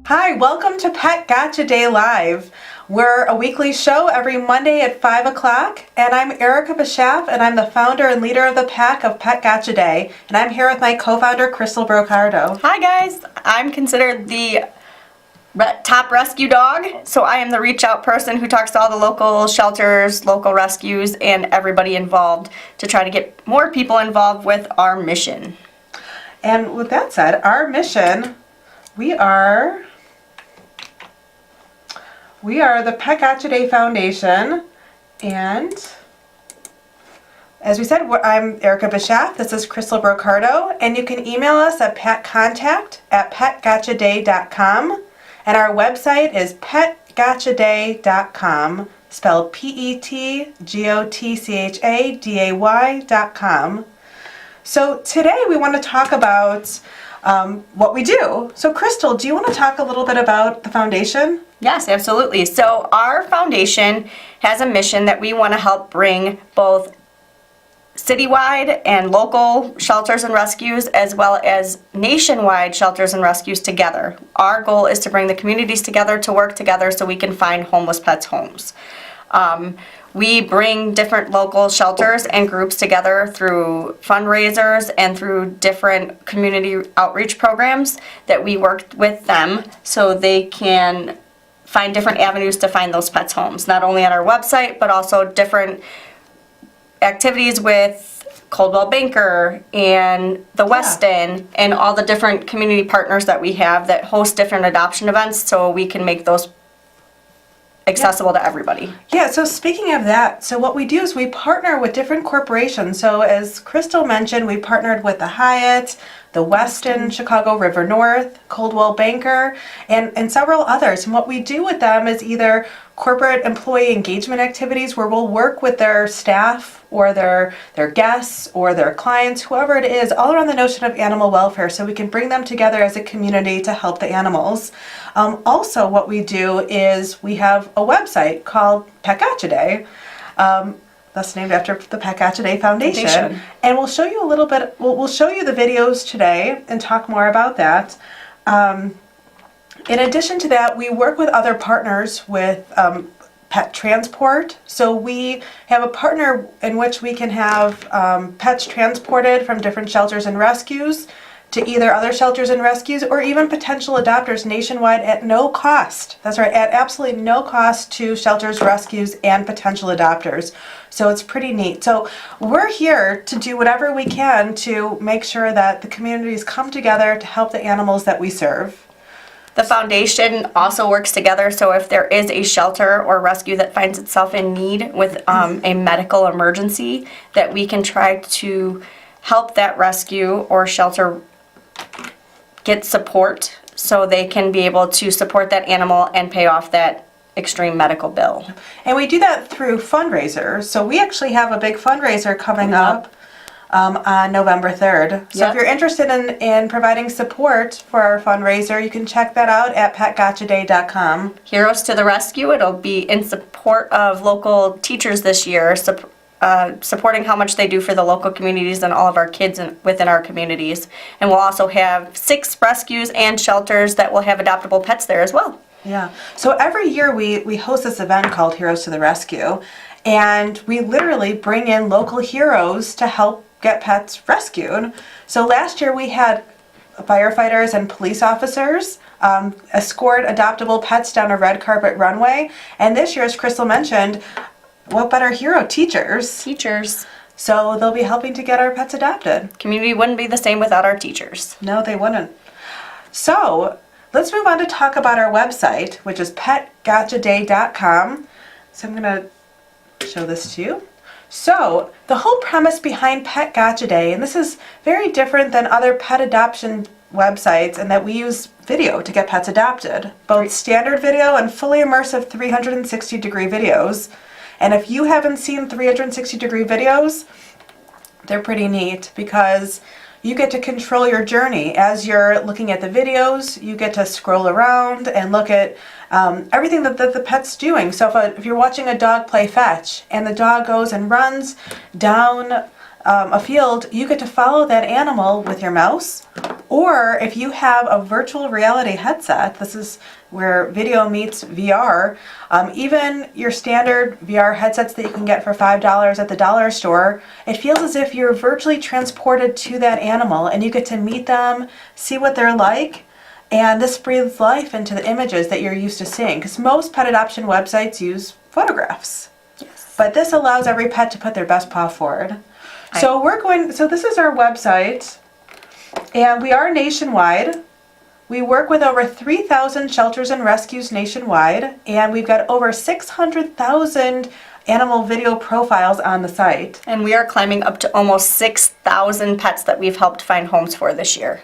Hi, welcome to Pet Gotcha Day Live. We're a weekly show every Monday at 5 o'clock, and I'm Erica Bishap, and I'm the founder and leader of the pack of Pet Gotcha Day, and I'm here with my co-founder, Crystal Brocardo. Hi guys, I'm considered the top rescue dog, so I am the reach out person who talks to all the local shelters, local rescues, and everybody involved to try to get more people involved with our mission. And with that said, our mission, we are the Pet Gotcha Day Foundation, and as we said, I'm Erica Bishap, this is Crystal Brocardo, and you can email us at petcontact@petgotchaday.com, and our website is petgotchaday.com, spelled petgotchaday.com. So today we want to talk about what we do. So Crystal, do you want to talk a little bit about the foundation? Yes, absolutely. So our foundation has a mission that we want to help bring both citywide and local shelters and rescues as well as nationwide shelters and rescues together. Our goal is to bring the communities together to work together so we can find homeless pets homes. We bring different local shelters and groups together through fundraisers and through different community outreach programs that we work with them so they can find different avenues to find those pets homes, not only on our website, but also different activities with Coldwell Banker and the Westin and all the different community partners that we have that host different adoption events so we can make those accessible to everybody. Yeah, so speaking of that, so what we do is we partner with different corporations. So as Crystal mentioned, we partnered with the Hyatt, the Westin, Chicago River North, Coldwell Banker, and several others. And what we do with them is either corporate employee engagement activities where we'll work with their staff or their guests or their clients, whoever it is, all around the notion of animal welfare so we can bring them together as a community to help the animals. Also, what we do is we have a website called Pet Gotcha Day. That's named after the Pet Gotcha Day Foundation. And we'll show you a little bit, we'll show you the videos today and talk more about that. In addition to that, we work with other partners with pet transport. So we have a partner in which we can have pets transported from different shelters and rescues to either other shelters and rescues or even potential adopters nationwide at no cost. That's right, at absolutely no cost to shelters, rescues, and potential adopters. So it's pretty neat. So we're here to do whatever we can to make sure that the communities come together to help the animals that we serve. The foundation also works together, so if there is a shelter or rescue that finds itself in need with a medical emergency, that we can try to help that rescue or shelter get support so they can be able to support that animal and pay off that extreme medical bill. And we do that through fundraisers. So we actually have a big fundraiser coming up on November 3rd. So if you're interested in providing support for our fundraiser, you can check that out at petgotchaday.com. Heroes to the Rescue, it'll be in support of local teachers this year, supporting how much they do for the local communities and all of our kids within our communities. And we'll also have 6 rescues and shelters that will have adoptable pets there as well. Yeah. So every year we host this event called Heroes to the Rescue, and we literally bring in local heroes to help get pets rescued. So last year we had firefighters and police officers escort adoptable pets down a red carpet runway, and this year, as Crystal mentioned, what better hero? Teachers. Teachers. So they'll be helping to get our pets adopted. Community wouldn't be the same without our teachers. No, they wouldn't. So let's move on to talk about our website, which is petgotchaday.com. So I'm going to show this to you. So the whole premise behind Pet Gotcha Day, and this is very different than other pet adoption websites in that we use video to get pets adopted, both standard video and fully immersive 360-degree videos. And if you haven't seen 360-degree videos, they're pretty neat because you get to control your journey. As you're looking at the videos, you get to scroll around and look at everything that the pet's doing. So if you're watching a dog play fetch and the dog goes and runs down a field, you get to follow that animal with your mouse Or if you have a virtual reality headset, this is where video meets VR, even your standard VR headsets that you can get for $5 at the dollar store, it feels as if you're virtually transported to that animal and you get to meet them, see what they're like, and this breathes life into the images that you're used to seeing, because most pet adoption websites use photographs. Yes. But this allows every pet to put their best paw forward. So this is our website, and we are nationwide. We work with over 3,000 shelters and rescues nationwide, and we've got over 600,000 animal video profiles on the site. And we are climbing up to almost 6,000 pets that we've helped find homes for this year.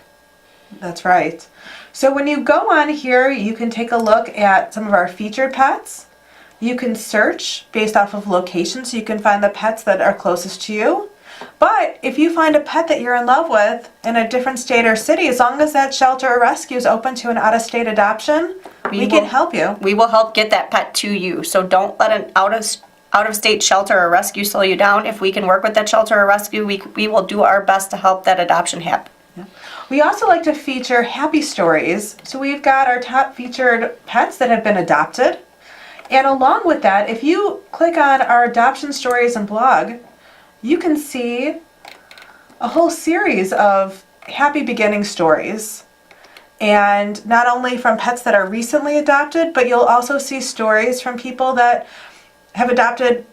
That's right. So when you go on here, you can take a look at some of our featured pets. You can search based off of location, so you can find the pets that are closest to you. But if you find a pet that you're in love with in a different state or city, as long as that shelter or rescue is open to an out-of-state adoption, we can help you. We will help get that pet to you. So don't let an out-of-state shelter or rescue slow you down. If we can work with that shelter or rescue, we will do our best to help that adoption happen. Yeah. We also like to feature happy stories. So we've got our top featured pets that have been adopted. And along with that, if you click on our adoption stories and blog, you can see a whole series of happy beginning stories. And not only from pets that are recently adopted, but you'll also see stories from people that have adopted,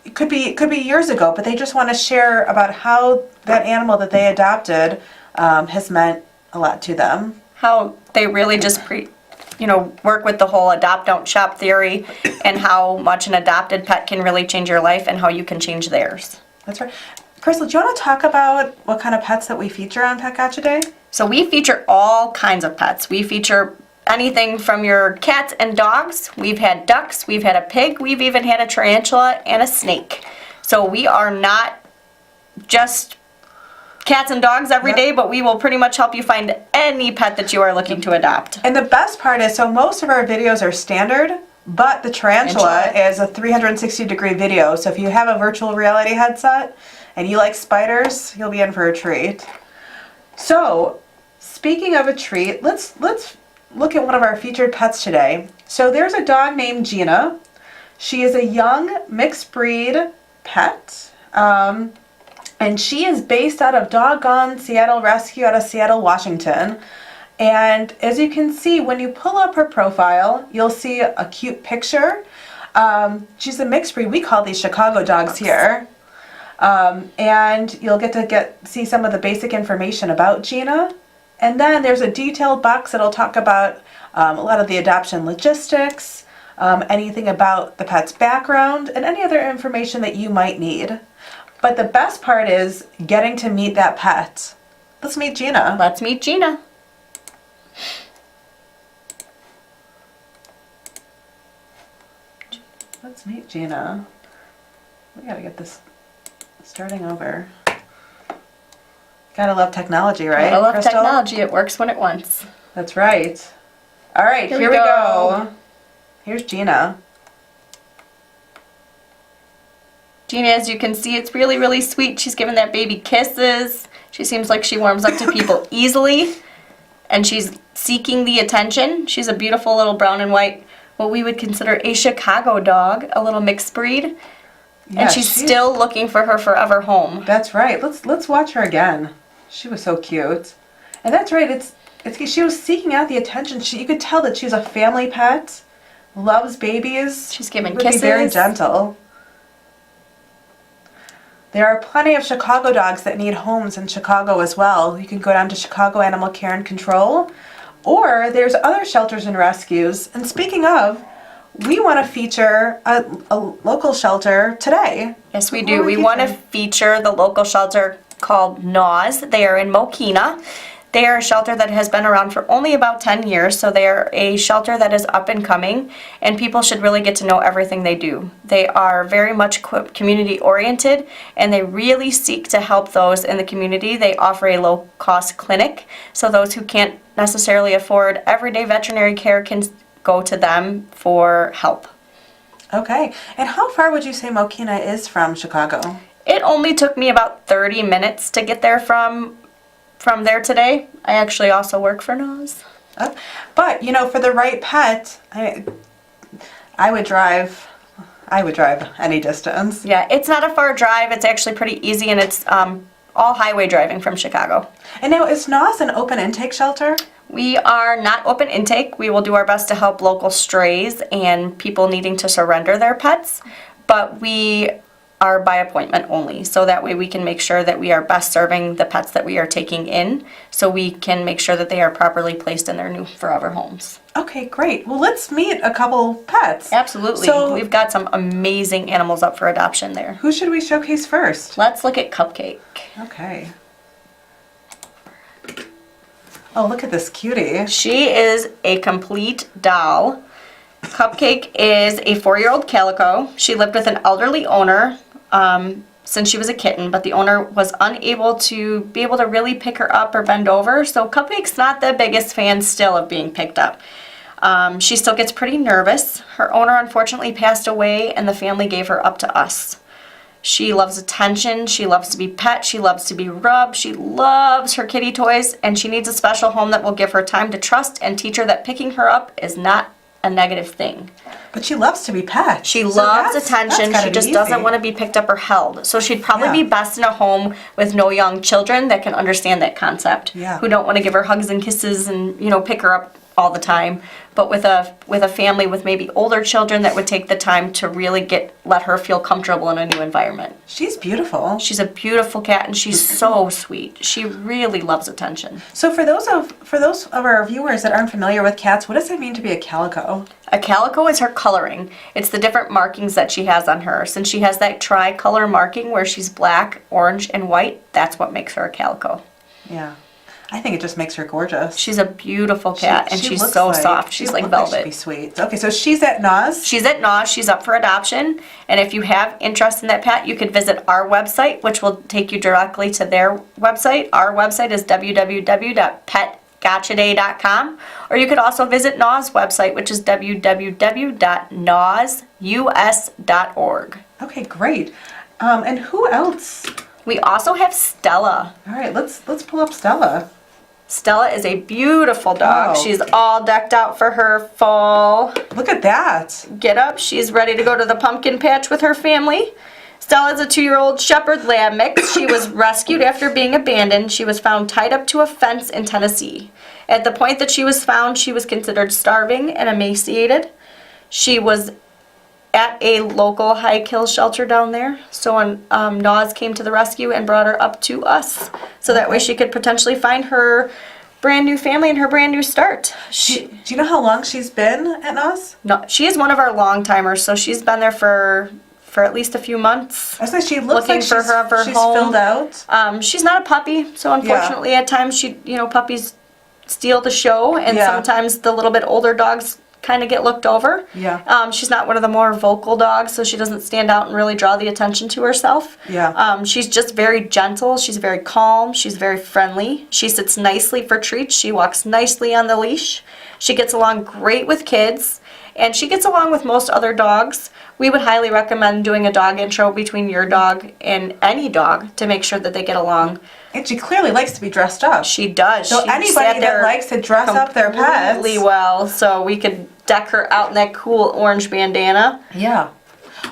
it could be years ago, but they just want to share about how that animal that they adopted has meant a lot to them. How they really just work with the whole adopt, don't shop theory, and how much an adopted pet can really change your life and how you can change theirs. That's right. Crystal, do you want to talk about what kind of pets that we feature on Pet Gotcha Day? So we feature all kinds of pets. We feature anything from your cats and dogs. We've had ducks, we've had a pig, we've even had a tarantula and a snake. So we are not just cats and dogs every day, but we will pretty much help you find any pet that you are looking to adopt. And the best part is, so most of our videos are standard, but the tarantula is a 360-degree video. So if you have a virtual reality headset and you like spiders, you'll be in for a treat. So speaking of a treat, let's look at one of our featured pets today. So there's a dog named Gina. She is a young mixed breed pet. And she is based out of Doggone Seattle Rescue out of Seattle, Washington. And as you can see, when you pull up her profile, you'll see a cute picture. She's a mixed breed. We call these Chicago dogs here. And you'll get to see some of the basic information about Gina. And then there's a detailed box that'll talk about a lot of the adoption logistics, anything about the pet's background, and any other information that you might need. But the best part is getting to meet that pet. Let's meet Gina. Let's meet Gina. Let's meet Gina. We gotta get this starting over. Gotta love technology, right? I love Crystal? technology. It works when it wants. That's right. All right, here we go. Here's Gina. Gina, as you can see, it's really, really sweet. She's giving that baby kisses. She seems like she warms up to people easily. And she's seeking the attention. She's a beautiful little brown and white, what we would consider a Chicago dog, a little mixed breed. Yeah, and she's still looking for her forever home. That's right. Let's watch her again. She was so cute. And that's right. She was seeking out the attention. You could tell that she's a family pet, loves babies. She's giving would kisses. Be very gentle. There are plenty of Chicago dogs that need homes in Chicago as well. You can go down to Chicago Animal Care and Control, or there's other shelters and rescues. And speaking of, we want to feature a local shelter today. Yes, we do. We want to feature the local shelter called Naws. They are in Mokina. They are a shelter that has been around for only about 10 years, so they are a shelter that is up and coming, and people should really get to know everything they do. They are very much community-oriented, and they really seek to help those in the community. They offer a low-cost clinic, so those who can't necessarily afford everyday veterinary care can go to them for help. Okay, and how far would you say Mokina is from Chicago? It only took me about 30 minutes to get there from from there today. I actually also work for NOS. But, you know, for the right pet, I would drive any distance. Yeah, it's not a far drive. It's actually pretty easy, and it's all highway driving from Chicago. And now, is NOS an open intake shelter? We are not open intake. We will do our best to help local strays and people needing to surrender their pets, but we are by appointment only. So that way we can make sure that we are best serving the pets that we are taking in, so we can make sure that they are properly placed in their new forever homes. Okay, great. Well, let's meet a couple pets. Absolutely. So, we've got some amazing animals up for adoption there. who should we showcase first? Let's look at Cupcake. Okay. Oh, look at this cutie. She is a complete doll. Cupcake is a 4-year-old calico. She lived with an elderly owner since she was a kitten, but the owner was unable to be able to really pick her up or bend over, so Cupcake's not the biggest fan still of being picked up. She still gets pretty nervous. Her owner unfortunately passed away, and the family gave her up to us. She loves attention, she loves to be pet, she loves to be rubbed, she loves her kitty toys, and she needs a special home that will give her time to trust and teach her that picking her up is not a negative thing. But she loves to be pet. She loves attention. She just doesn't want to be picked up or held. So she'd probably be best in a home with no young children that can understand that concept. Yeah. Who don't want to give her hugs and kisses and, you know, pick her up all the time. But with a family with maybe older children that would take the time to really let her feel comfortable in a new environment. She's beautiful. She's a beautiful cat, and she's so sweet. She really loves attention. So for those of our viewers that aren't familiar with cats, what does it mean to be a calico? A calico is her coloring. It's the different markings that she has on her. Since she has that tricolor marking where she's black, orange, and white, that's what makes her a calico. Yeah. I think it just makes her gorgeous. She's a beautiful cat, and she's so soft. She's like velvet. She'd be sweet. Okay, so she's at NOS? She's at NOS. She's up for adoption. And if you have interest in that pet, you could visit our website, which will take you directly to their website. Our website is www.petgotchaday.com. Or you could also visit NOS website, which is www.nosus.org. Okay, great. And who else? We also have Stella. All right, let's pull up Stella. Stella is a beautiful dog. Oh. She's all decked out for her fall Look at that. get up. She's ready to go to the pumpkin patch with her family. Stella is a 2-year-old shepherd lamb mix. She was rescued after being abandoned. She was found tied up to a fence in Tennessee. At the point that she was found, she was considered starving and emaciated. She was at a local high kill shelter down there. So when NOS came to the rescue and brought her up to us, so that way she could potentially find her brand new family and her brand new start. Do you know how long she's been at NOS? No, she is one of our long timers, so she's been there for at least a few months. I was like, she looks Looking like for her she's home. filled out. She's not a puppy, so unfortunately at times puppies steal the show, and sometimes the little bit older dogs kind of get looked over. Yeah. She's not one of the more vocal dogs, so she doesn't stand out and really draw the attention to herself. Yeah. She's just very gentle. She's very calm. She's very friendly. She sits nicely for treats. She walks nicely on the leash. She gets along great with kids, and she gets along with most other dogs. We would highly recommend doing a dog intro between your dog and any dog to make sure that they get along. And she clearly likes to be dressed up. She does. So She anybody sat that there likes to dress up their pets. completely well, so we could deck her out in that cool orange bandana. Yeah.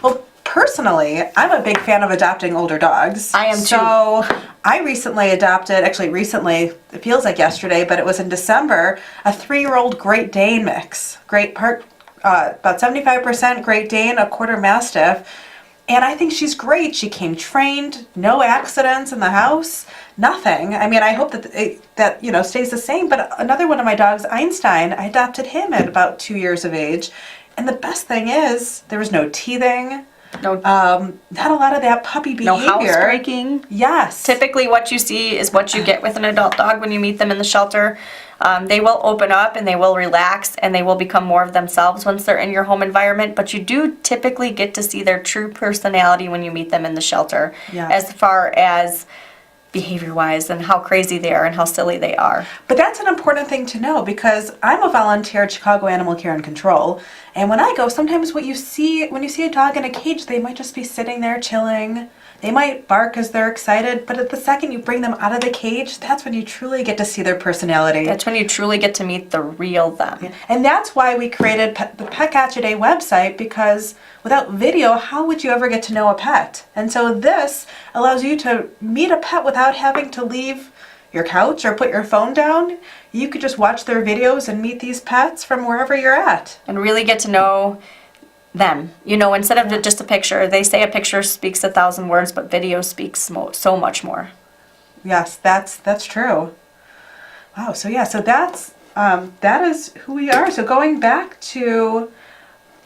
Well, personally, I'm a big fan of adopting older dogs. I am too. So I recently adopted, it feels like yesterday, but it was in December, a 3-year-old Great Dane mix. About 75% Great Dane, a quarter Mastiff. And I think she's great. She came trained, no accidents in the house, nothing. I mean, I hope that stays the same. But another one of my dogs, Einstein, I adopted him at about 2 years of age. And the best thing is, there was no teething. No, Not a lot of that puppy behavior. no housebreaking. Yes. Typically what you see is what you get with an adult dog when you meet them in the shelter. They will open up and they will relax and they will become more of themselves once they're in your home environment, but you do typically get to see their true personality when you meet them in the shelter, as far as behavior-wise and how crazy they are and how silly they are. But that's an important thing to know, because I'm a volunteer at Chicago Animal Care and Control, and when I go, sometimes when you see a dog in a cage, they might just be sitting there chilling, They might bark as they're excited, but at the second you bring them out of the cage, that's when you truly get to see their personality. That's when you truly get to meet the real them. Yeah. And that's why we created the Pet Gotcha Day website, because without video, how would you ever get to know a pet? And so this allows you to meet a pet without having to leave your couch or put your phone down. You could just watch their videos and meet these pets from wherever you're at. And really get to know them. Instead of just a picture, they say a picture speaks 1,000 words, but video speaks so much more. Yes, that's true. Wow, so that's that is who we are. So going back to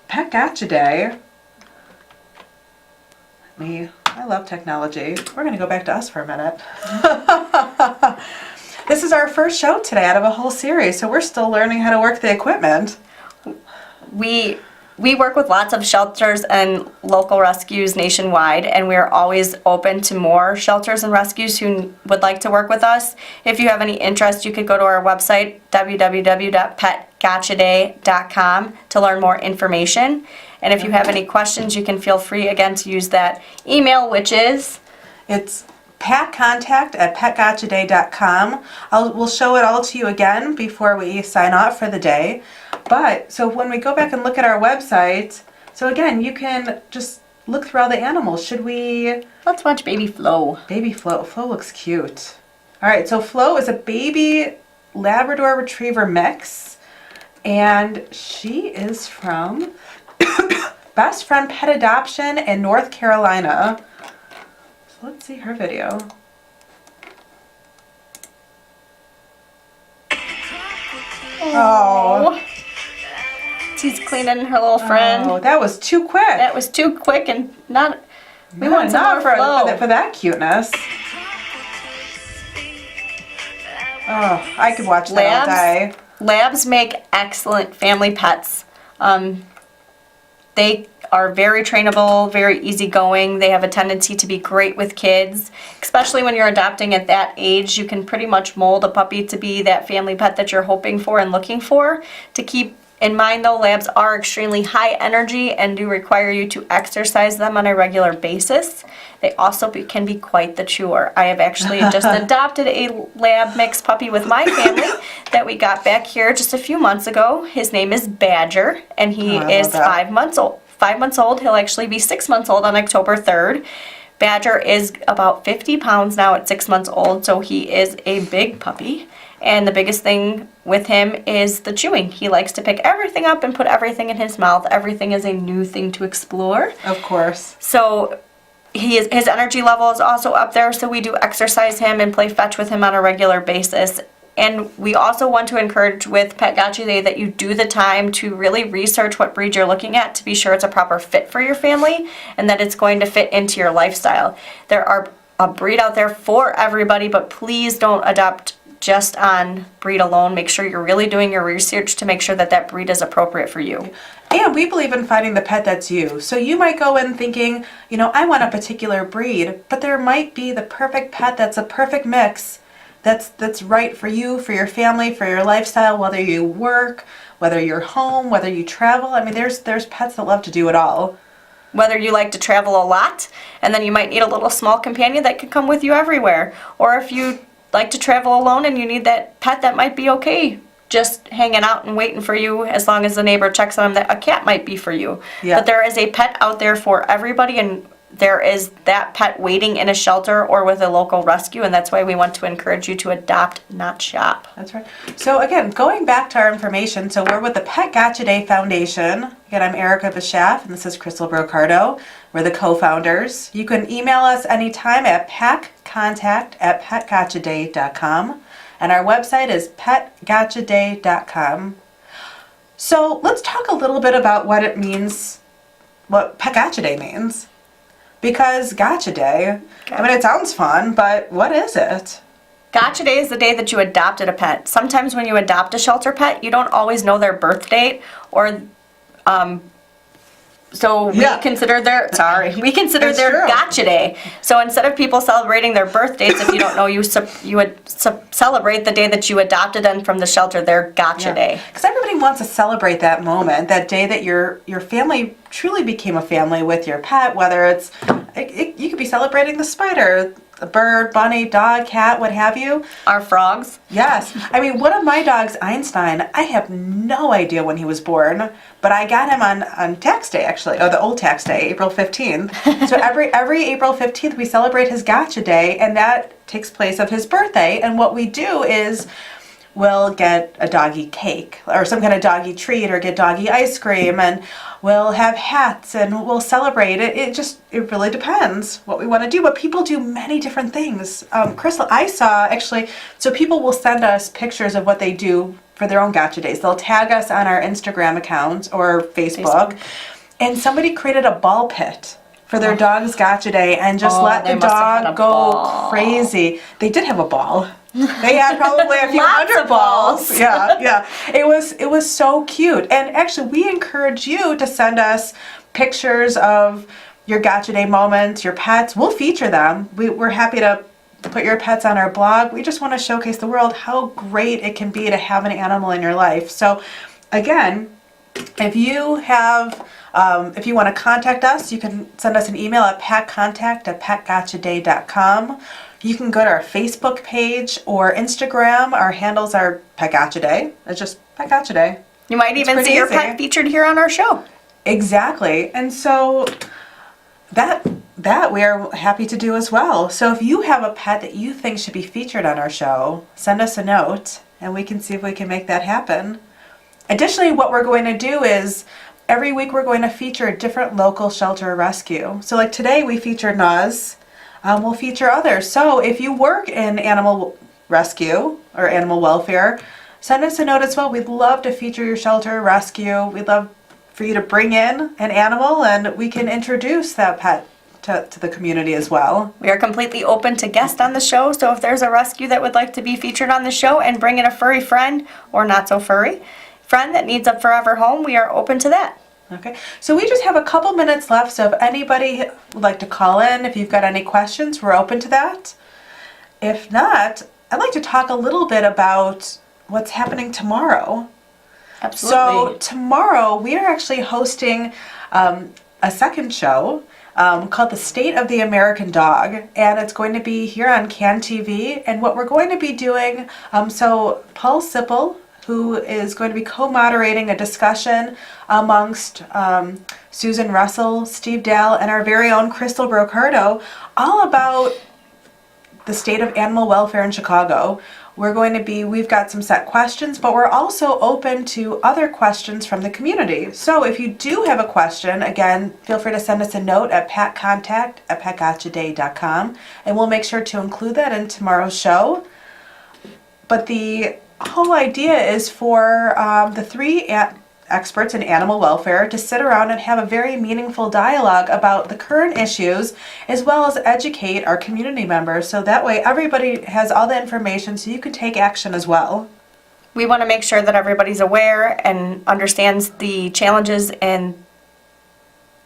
Pet Gotcha Day, I love technology. We're going to go back to us for a minute. This is our first show today out of a whole series, so we're still learning how to work the equipment. We work with lots of shelters and local rescues nationwide, and we're always open to more shelters and rescues who would like to work with us. If you have any interest, you could go to our website, www.petgotchaday.com, to learn more information. And if you have any questions, you can feel free again to use that email, which is? It's patcontact@petgotchaday.com. We'll show it all to you again before we sign off for the day. But, so when we go back and look at our website, so again, you can just look through all the animals. Let's watch Baby Flo. Baby Flo. Flo looks cute. All right, so Flo is a baby Labrador Retriever mix, and she is from Best Friend Pet Adoption in North Carolina. So let's see her video. Oh. She's cleaning her little friend. Oh, that was too quick. That was too quick and not. We Not want some enough more Flo. for that cuteness. Oh, I could watch that all day. Labs make excellent family pets. They are very trainable, very easygoing. They have a tendency to be great with kids, especially when you're adopting at that age. You can pretty much mold a puppy to be that family pet that you're hoping for and looking for. To keep in mind, though, labs are extremely high energy and do require you to exercise them on a regular basis. They also can be quite the chore. I have actually just adopted a lab mixed puppy with my family that we got back here just a few months ago. His name is Badger, and he is 5 months old. 5 months old. He'll actually be 6 months old on October 3rd. Badger is about 50 pounds now at 6 months old, so he is a big puppy. And the biggest thing with him is the chewing. He likes to pick everything up and put everything in his mouth. Everything is a new thing to explore. Of course. So his energy level is also up there, so we do exercise him and play fetch with him on a regular basis. And we also want to encourage with Pet Gotcha Day that you do the time to really research what breed you're looking at to be sure it's a proper fit for your family and that it's going to fit into your lifestyle. There are a breed out there for everybody, but please don't adopt just on breed alone. Make sure you're really doing your research to make sure that that breed is appropriate for you. And we believe in finding the pet that's you. So you might go in thinking, I want a particular breed, but there might be the perfect pet that's a perfect mix that's right for you, for your family, for your lifestyle, whether you work, whether you're home, whether you travel. I mean, there's pets that love to do it all. Whether you like to travel a lot, and then you might need a little small companion that can come with you everywhere. Or if you like to travel alone and you need that pet that might be okay just hanging out and waiting for you as long as the neighbor checks on him, that a cat might be for you. Yeah. But there is a pet out there for everybody, and there is that pet waiting in a shelter or with a local rescue, and that's why we want to encourage you to adopt, not shop. That's right. So again, going back to our information, so we're with the Pet Gotcha Day Foundation. Again, I'm Erica Bischaff, and this is Crystal Brocardo. We're the co-founders. You can email us anytime at patcontact@petgotchaday.com, and our website is petgotchaday.com. So let's talk a little bit about what it means, what Pet Gotcha Day means. Because Gotcha Day, I mean, it sounds fun, but what is it? Gotcha Day is the day that you adopted a pet. Sometimes when you adopt a shelter pet, you don't always know their birth date or So Yeah. we consider their It's their true. gotcha day. So instead of people celebrating their birth dates, if you don't know, you would celebrate the day that you adopted them from the shelter, their gotcha day. Because everybody wants to celebrate that moment, that day that your family truly became a family with your pet, whether it's, you could be celebrating the spider, the bird, bunny, dog, cat, what have you. Our frogs. Yes. I mean, one of my dogs, Einstein, I have no idea when he was born, but I got him on tax day, actually, or the old tax day, April 15th. So every April 15th, we celebrate his gotcha day, and that takes place of his birthday. And what we do is we'll get a doggy cake or some kind of doggy treat or get doggy ice cream, and we'll have hats and we'll celebrate it. It really depends what we want to do, but people do many different things. Crystal, I saw actually, so people will send us pictures of what they do for their own gotcha days. They'll tag us on our Instagram account or Facebook. And somebody created a ball pit for their dog's gotcha day and just let they the must have had dog a go ball. crazy. They did have a ball. They had probably a few Lots hundred of balls. balls. Yeah. It was so cute. And actually, we encourage you to send us pictures of your gotcha day moments, your pets. We'll feature them. We're happy to put your pets on our blog. We just want to showcase the world how great it can be to have an animal in your life. So again, if you want to contact us, you can send us an email at petcontact@petgotchaday.com. You can go to our Facebook page or Instagram. Our handles are Pet Gotcha Day. It's just Pet Gotcha Day. You might even pretty see your easy. pet featured here on our show. Exactly. And so that we are happy to do as well. So if you have a pet that you think should be featured on our show, send us a note and we can see if we can make that happen. Additionally, what we're going to do is every week we're going to feature a different local shelter or rescue. So like today we featured Nuz. We'll feature others. So if you work in animal rescue or animal welfare, send us a note as well. We'd love to feature your shelter or rescue. We'd love for you to bring in an animal and we can introduce that pet to the community as well. We are completely open to guests on the show, so if there's a rescue that would like to be featured on the show and bring in a furry friend or not so furry friend that needs a forever home, we are open to that. Okay, so we just have a couple minutes left, so if anybody would like to call in, if you've got any questions, we're open to that. If not, I'd like to talk a little bit about what's happening tomorrow. Absolutely. So tomorrow we are actually hosting a second show called The State of the American Dog, and it's going to be here on CAN TV. And what we're going to be doing, so Paul Sipple, who is going to be co-moderating a discussion amongst Susan Russell, Steve Dell, and our very own Crystal Brocardo, all about the state of animal welfare in Chicago. We've got some set questions, but we're also open to other questions from the community. So if you do have a question, again, feel free to send us a note at petcontact@petgotchaday.com, and we'll make sure to include that in tomorrow's show. But the whole idea is for the three experts in animal welfare to sit around and have a very meaningful dialogue about the current issues, as well as educate our community members, so that way everybody has all the information so you can take action as well. We want to make sure that everybody's aware and understands the challenges and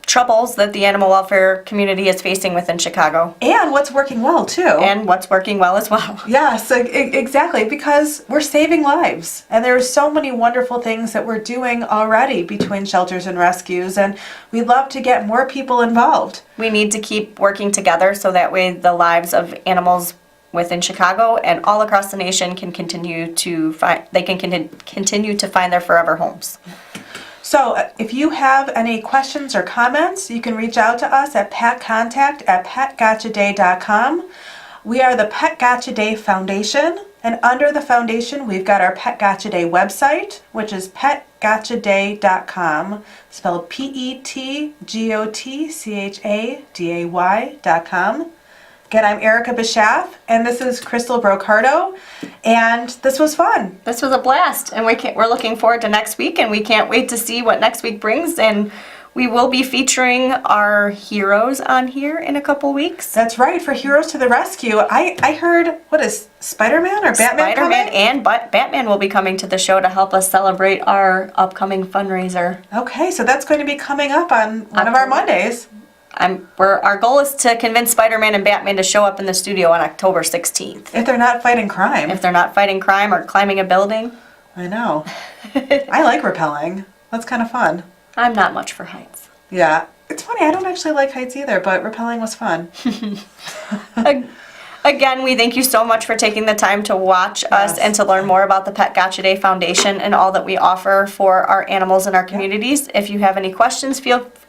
troubles that the animal welfare community is facing within Chicago. And what's working well, too. And what's working well as well. Yes, exactly, because we're saving lives. And there are so many wonderful things that we're doing already between shelters and rescues, and we'd love to get more people involved. We need to keep working together so that way the lives of animals within Chicago and all across the nation can continue to find their forever homes. So if you have any questions or comments, you can reach out to us at petcontact@petgotchaday.com. We are the Pet Gotcha Day Foundation, and under the foundation, we've got our Pet Gotcha Day website, which is petgotchaday.com, spelled petgotchaday.com. Again, I'm Erica Bischaff, and this is Crystal Brocardo, and this was fun. This was a blast, and we're looking forward to next week, and we can't wait to see what next week brings, and We will be featuring our heroes on here in a couple weeks. That's right, for Heroes to the Rescue. I heard, what is Spider-Man or Batman Spider-Man coming? and Batman will be coming to the show to help us celebrate our upcoming fundraiser. Okay, so that's going to be coming up on one of our Mondays. Our goal is to convince Spider-Man and Batman to show up in the studio on October 16th. If they're not fighting crime. If they're not fighting crime or climbing a building. I know. I like rappelling. That's kind of fun. I'm not much for heights. Yeah. It's funny, I don't actually like heights either, but rappelling was fun. Again, we thank you so much for taking the time to watch us and to learn more about the Pet Gotcha Day Foundation and all that we offer for our animals in our communities. If you have any questions,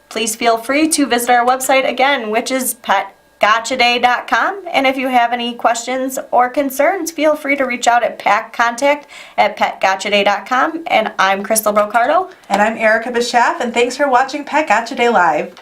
please feel free to visit our website again, which is petgotchaday.com. And if you have any questions or concerns, feel free to reach out at contact@petgotchaday.com. And I'm Crystal Brocardo. And I'm Erica Bischaff, and thanks for watching Pet Gotcha Day Live.